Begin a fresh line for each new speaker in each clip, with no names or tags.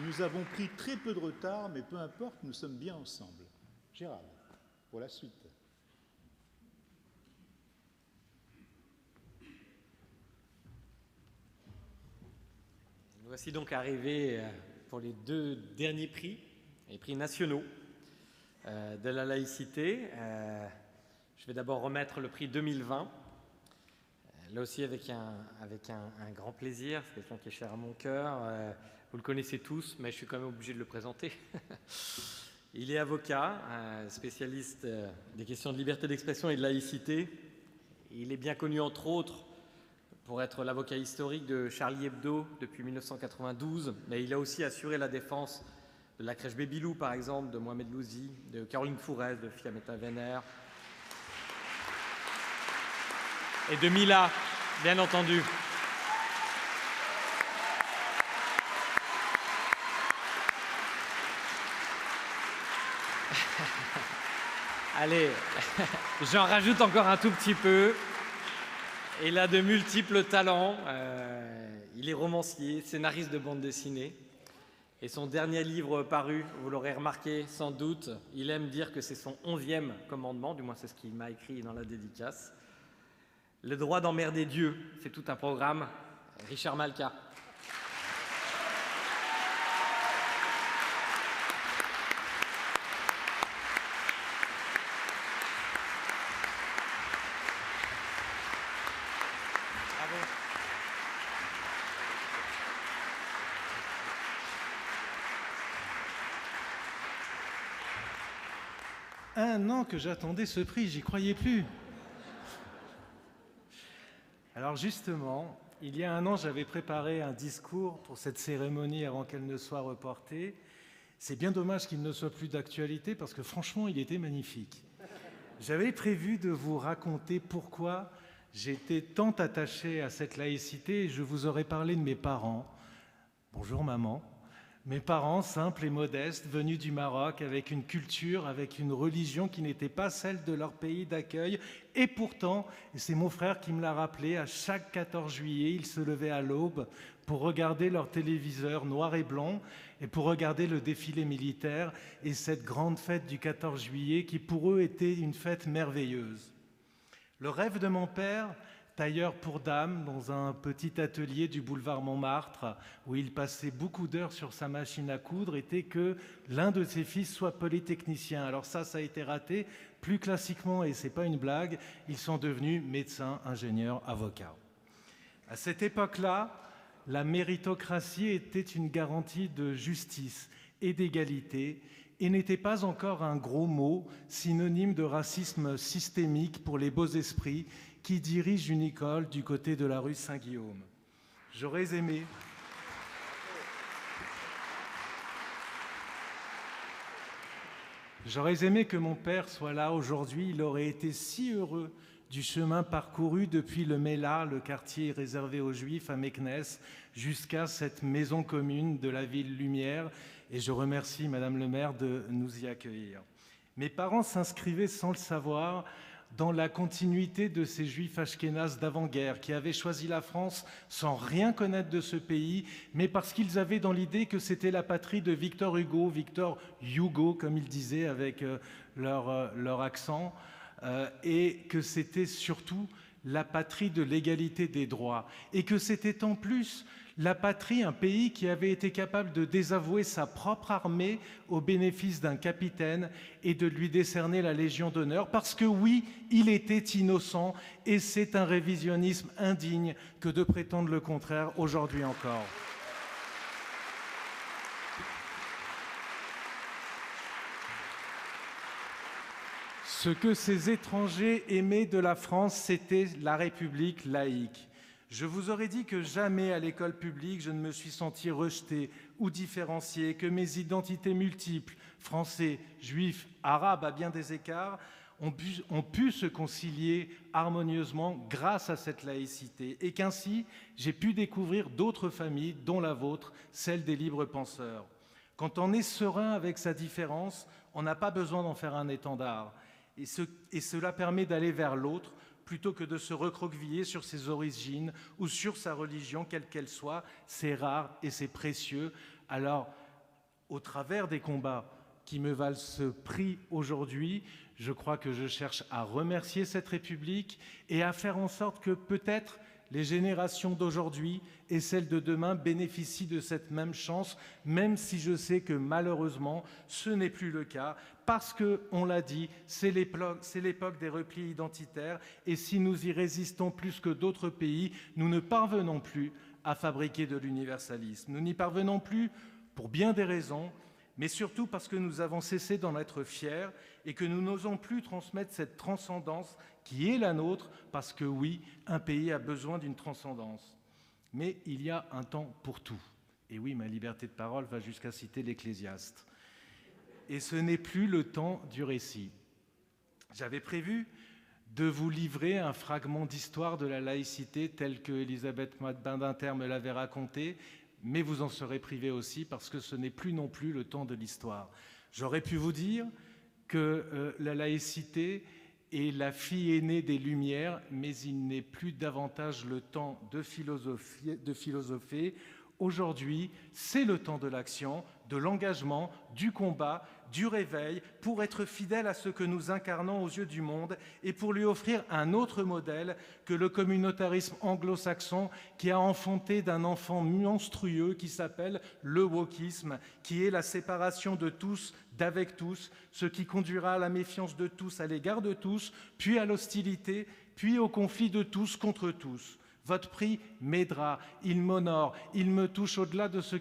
nous avons pris très peu de retard, mais peu importe, nous sommes bien ensemble. Gérald, pour la suite.
Nous voici donc arrivés pour les 2 derniers prix, les prix nationaux de la laïcité. Je vais d'abord remettre le prix 2020, là aussi avec un grand plaisir. C'est quelqu'un qui est cher à mon cœur. Vous le connaissez tous, mais je suis quand même obligé de le présenter. Il est avocat, spécialiste des questions de liberté d'expression et de laïcité. Il est bien connu, entre autres, pour être l'avocat historique de Charlie Hebdo depuis 1992, mais il a aussi assuré la défense de la crèche Babylou, par exemple, de Mohamed Louzi, de Caroline Fourès, de Fiametta Wener, et de Mila, bien entendu. Allez, j'en rajoute encore un tout petit peu. Il a de multiples talents. Il est romancier, scénariste de bande dessinée. Et son dernier livre paru, vous l'aurez remarqué sans doute, il aime dire que c'est son 11e commandement, du moins c'est ce qu'il m'a écrit dans la dédicace. Le droit d'emmerder Dieu, c'est tout un programme. Richard Malka.
Un an que j'attendais ce prix, j'y croyais plus. Alors justement, il y a un an, j'avais préparé un discours pour cette cérémonie avant qu'elle ne soit reportée. C'est bien dommage qu'il ne soit plus d'actualité parce que franchement, il était magnifique. J'avais prévu de vous raconter pourquoi j'étais tant attaché à cette laïcité et je vous aurais parlé de mes parents. Bonjour maman. Mes parents, simples et modestes, venus du Maroc, avec une culture, avec une religion qui n'était pas celle de leur pays d'accueil. Et pourtant, et c'est mon frère qui me l'a rappelé, à chaque 14 juillet, ils se levaient à l'aube pour regarder leur téléviseur noir et blanc et pour regarder le défilé militaire et cette grande fête du 14 juillet qui pour eux était une fête merveilleuse. Le rêve de mon père, tailleur pour dames dans un petit atelier du boulevard Montmartre, où il passait beaucoup d'heures sur sa machine à coudre, était que l'un de ses fils soit polytechnicien. Alors ça a été raté. Plus classiquement, et c'est pas une blague, ils sont devenus médecins, ingénieurs, avocats. À cette époque-là, la méritocratie était une garantie de justice et d'égalité et n'était pas encore un gros mot synonyme de racisme systémique pour les beaux esprits qui dirigent une école du côté de la rue Saint-Guillaume. J'aurais aimé que mon père soit là aujourd'hui. Il aurait été si heureux du chemin parcouru depuis le Mela, le quartier réservé aux Juifs à Meknès, jusqu'à cette maison commune de la ville Lumière. Et je remercie Madame le maire de nous y accueillir. Mes parents s'inscrivaient sans le savoir dans la continuité de ces juifs ashkénazes d'avant-guerre qui avaient choisi la France sans rien connaître de ce pays, mais parce qu'ils avaient dans l'idée que c'était la patrie de Victor Hugo, Victor Hugo comme ils disaient avec leur accent, et que c'était surtout la patrie de l'égalité des droits, et que c'était en plus la patrie, un pays qui avait été capable de désavouer sa propre armée au bénéfice d'un capitaine et de lui décerner la Légion d'honneur, parce que oui, il était innocent, et c'est un révisionnisme indigne que de prétendre le contraire aujourd'hui encore. Ce que ces étrangers aimaient de la France, c'était la République laïque. Je vous aurais dit que jamais à l'école publique je ne me suis senti rejeté ou différencié, que mes identités multiples, français, juifs, arabes à bien des écarts, ont pu se concilier harmonieusement grâce à cette laïcité et qu'ainsi j'ai pu découvrir d'autres familles, dont la vôtre, celle des libres penseurs. Quand on est serein avec sa différence, on n'a pas besoin d'en faire un étendard et cela permet d'aller vers l'autre plutôt que de se recroqueviller sur ses origines ou sur sa religion, quelle qu'elle soit. C'est rare et c'est précieux. Alors, au travers des combats qui me valent ce prix aujourd'hui, je crois que je cherche à remercier cette République et à faire en sorte que peut-être les générations d'aujourd'hui et celles de demain bénéficient de cette même chance, même si je sais que malheureusement, ce n'est plus le cas, parce que, on l'a dit, c'est l'époque des replis identitaires, et si nous y résistons plus que d'autres pays, nous ne parvenons plus à fabriquer de l'universalisme. Nous n'y parvenons plus pour bien des raisons, mais surtout parce que nous avons cessé d'en être fiers et que nous n'osons plus transmettre cette transcendance qui est la nôtre, parce que oui, un pays a besoin d'une transcendance. Mais il y a un temps pour tout. Et oui, ma liberté de parole va jusqu'à citer l'Ecclésiaste. Et ce n'est plus le temps du récit. J'avais prévu de vous livrer un fragment d'histoire de la laïcité tel que Elisabeth Badinter me l'avait raconté, mais vous en serez privés aussi parce que ce n'est plus non plus le temps de l'histoire. J'aurais pu vous dire que la laïcité est la fille aînée des Lumières, mais il n'est plus davantage le temps de philosopher. Aujourd'hui, c'est le temps de l'action, de l'engagement, du combat, du réveil, pour être fidèle à ce que nous incarnons aux yeux du monde et pour lui offrir un autre modèle que le communautarisme anglo-saxon qui a enfanté d'un enfant monstrueux qui s'appelle le wokisme, qui est la séparation de tous d'avec tous, ce qui conduira à la méfiance de tous à l'égard de tous, puis à l'hostilité, puis au conflit de tous contre tous. Votre prix m'aidera, il m'honore, il me touche au-delà de ce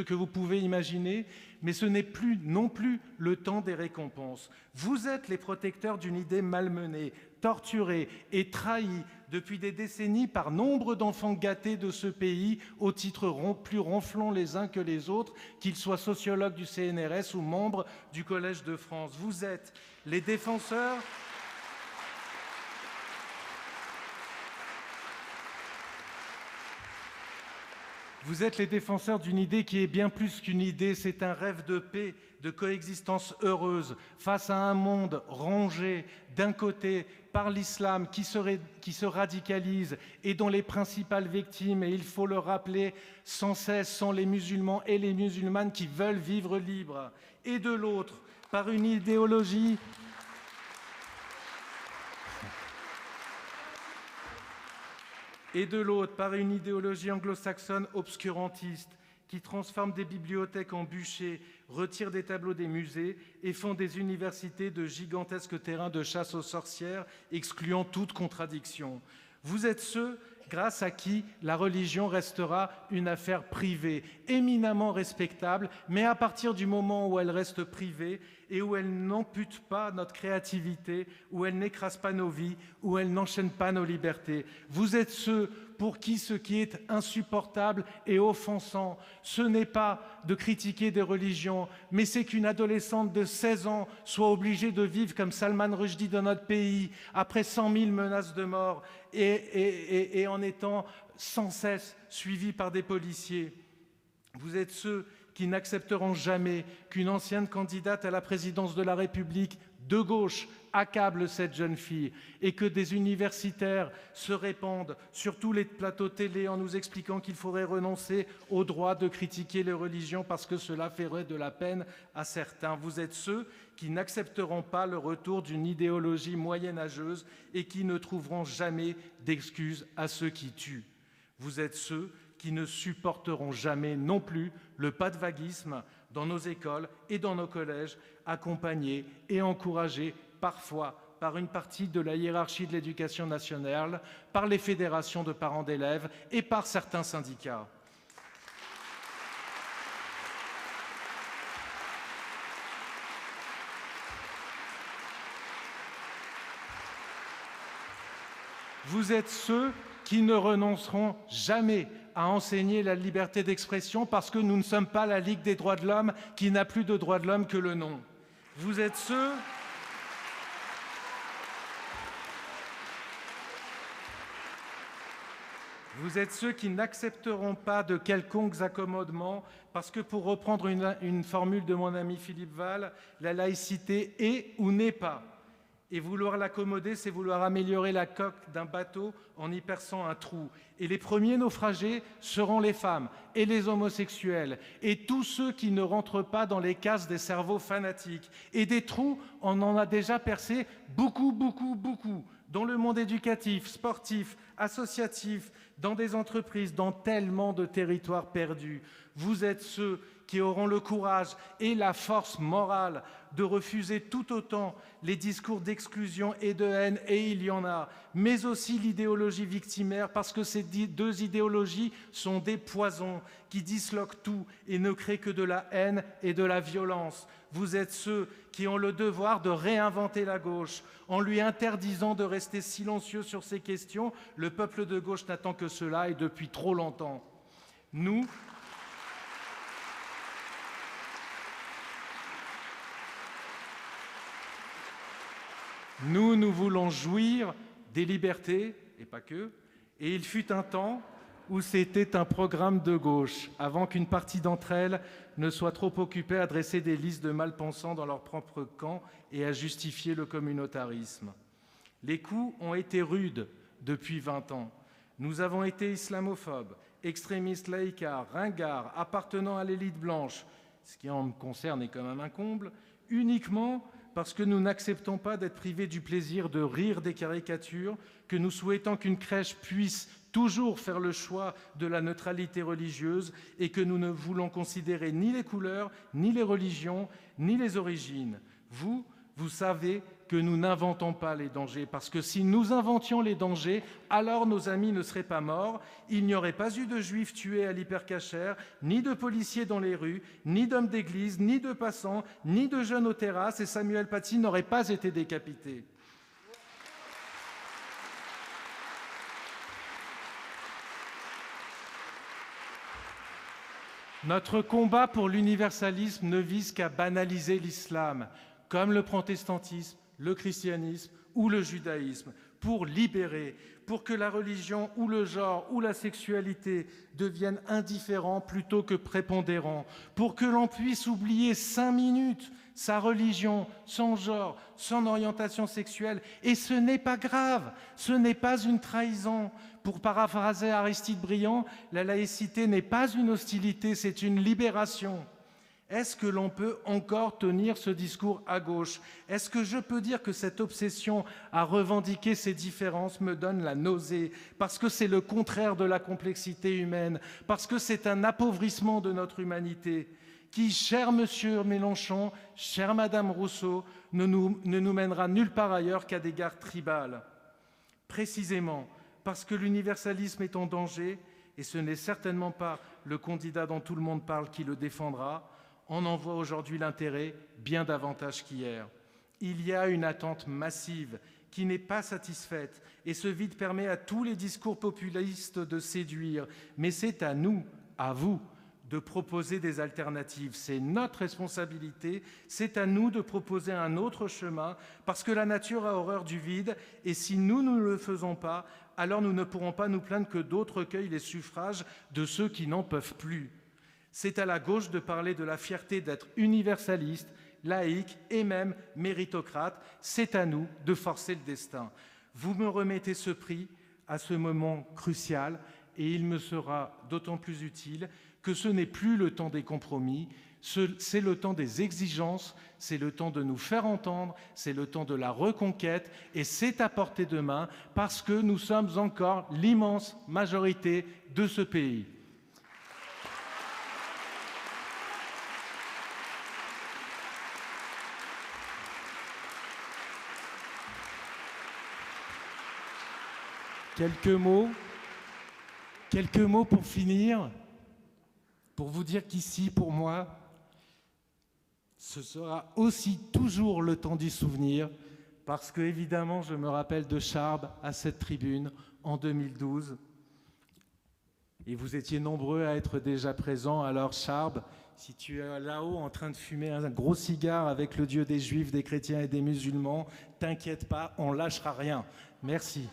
que vous pouvez imaginer, mais ce n'est plus non plus le temps des récompenses. Vous êtes les protecteurs d'une idée malmenée, torturée et trahie depuis des décennies par nombre d'enfants gâtés de ce pays, au titre plus ronflants les uns que les autres, qu'ils soient sociologues du CNRS ou membres du Collège de France. Vous êtes les défenseurs... Vous êtes les défenseurs d'une idée qui est bien plus qu'une idée, c'est un rêve de paix, de coexistence heureuse, face à un monde rongé d'un côté par l'islam qui se radicalise et dont les principales victimes, et il faut le rappeler sans cesse, sont les musulmans et les musulmanes qui veulent vivre libres, et de l'autre par une idéologie anglo-saxonne obscurantiste qui transforme des bibliothèques en bûchers, retire des tableaux des musées et font des universités de gigantesques terrains de chasse aux sorcières, excluant toute contradiction. Vous êtes ceux grâce à qui la religion restera une affaire privée, éminemment respectable, mais à partir du moment où elle reste privée et où elle n'ampute pas notre créativité, où elle n'écrase pas nos vies, où elle n'enchaîne pas nos libertés. Vous êtes ceux pour qui ce qui est insupportable et offensant, ce n'est pas de critiquer des religions, mais c'est qu'une adolescente de 16 ans soit obligée de vivre comme Salman Rushdie dans notre pays, après 100 000 menaces de mort et en étant sans cesse suivie par des policiers. Vous êtes ceux qui n'accepteront jamais qu'une ancienne candidate à la présidence de la République de gauche accable cette jeune fille et que des universitaires se répandent sur tous les plateaux télé en nous expliquant qu'il faudrait renoncer au droit de critiquer les religions parce que cela ferait de la peine à certains. Vous êtes ceux qui n'accepteront pas le retour d'une idéologie moyenâgeuse et qui ne trouveront jamais d'excuses à ceux qui tuent. Vous êtes ceux qui ne supporteront jamais non plus le pas-de-vaguisme dans nos écoles et dans nos collèges, accompagnés et encouragés parfois par une partie de la hiérarchie de l'éducation nationale, par les fédérations de parents d'élèves et par certains syndicats. Vous êtes ceux qui ne renonceront jamais à enseigner la liberté d'expression parce que nous ne sommes pas la Ligue des droits de l'homme qui n'a plus de droits de l'homme que le nom. Vous êtes ceux qui n'accepteront pas de quelconques accommodements parce que, pour reprendre une formule de mon ami Philippe Val, la laïcité est ou n'est pas. Et vouloir l'accommoder, c'est vouloir améliorer la coque d'un bateau en y perçant un trou. Et les premiers naufragés seront les femmes et les homosexuels et tous ceux qui ne rentrent pas dans les cases des cerveaux fanatiques. Et des trous, on en a déjà percé beaucoup, beaucoup, beaucoup, dans le monde éducatif, sportif, associatif, dans des entreprises, dans tellement de territoires perdus. Vous êtes ceux qui auront le courage et la force morale de refuser tout autant les discours d'exclusion et de haine, et il y en a, mais aussi l'idéologie victimaire, parce que ces deux idéologies sont des poisons qui disloquent tout et ne créent que de la haine et de la violence. Vous êtes ceux qui ont le devoir de réinventer la gauche en lui interdisant de rester silencieux sur ces questions. Le peuple de gauche n'attend que cela et depuis trop longtemps. Nous voulons jouir des libertés, et pas que, et il fut un temps où c'était un programme de gauche, avant qu'une partie d'entre elles ne soit trop occupée à dresser des listes de malpensants dans leur propre camp et à justifier le communautarisme. Les coups ont été rudes depuis 20 ans. Nous avons été islamophobes, extrémistes laïcards, ringards, appartenant à l'élite blanche, ce qui en me concerne est quand même un comble, uniquement parce que nous n'acceptons pas d'être privés du plaisir de rire des caricatures, que nous souhaitons qu'une crèche puisse toujours faire le choix de la neutralité religieuse et que nous ne voulons considérer ni les couleurs, ni les religions, ni les origines. Vous savez que nous n'inventons pas les dangers, parce que si nous inventions les dangers, alors nos amis ne seraient pas morts, il n'y aurait pas eu de juifs tués à l'hypercachère, ni de policiers dans les rues, ni d'hommes d'église, ni de passants, ni de jeunes aux terrasses, et Samuel Paty n'aurait pas été décapité. Notre combat pour l'universalisme ne vise qu'à banaliser l'islam, comme le protestantisme, le christianisme ou le judaïsme, pour libérer, pour que la religion ou le genre ou la sexualité deviennent indifférents plutôt que prépondérants, pour que l'on puisse oublier 5 minutes sa religion, son genre, son orientation sexuelle. Et ce n'est pas grave, ce n'est pas une trahison. Pour paraphraser Aristide Briand, la laïcité n'est pas une hostilité, c'est une libération. Est-ce que l'on peut encore tenir ce discours à gauche? Est-ce que je peux dire que cette obsession à revendiquer ces différences me donne la nausée, parce que c'est le contraire de la complexité humaine, parce que c'est un appauvrissement de notre humanité qui, cher monsieur Mélenchon, chère madame Rousseau, ne nous mènera nulle part ailleurs qu'à des gares tribales. Précisément parce que l'universalisme est en danger, et ce n'est certainement pas le candidat dont tout le monde parle qui le défendra, on en voit aujourd'hui l'intérêt bien davantage qu'hier. Il y a une attente massive qui n'est pas satisfaite et ce vide permet à tous les discours populistes de séduire. Mais c'est à nous, à vous, de proposer des alternatives. C'est notre responsabilité, c'est à nous de proposer un autre chemin parce que la nature a horreur du vide et si nous ne le faisons pas, alors nous ne pourrons pas nous plaindre que d'autres recueillent les suffrages de ceux qui n'en peuvent plus. C'est à la gauche de parler de la fierté d'être universaliste, laïque et même méritocrate. C'est à nous de forcer le destin. Vous me remettez ce prix à ce moment crucial et il me sera d'autant plus utile que ce n'est plus le temps des compromis, c'est le temps des exigences, c'est le temps de nous faire entendre, c'est le temps de la reconquête et c'est à portée de main parce que nous sommes encore l'immense majorité de ce pays. Quelques mots pour finir, pour vous dire qu'ici, pour moi, ce sera aussi toujours le temps du souvenir, parce que, évidemment, je me rappelle de Charb à cette tribune en 2012. Et vous étiez nombreux à être déjà présents. Alors, Charb, si tu es là-haut en train de fumer un gros cigare avec le Dieu des Juifs, des chrétiens et des musulmans, t'inquiète pas, on lâchera rien. Merci.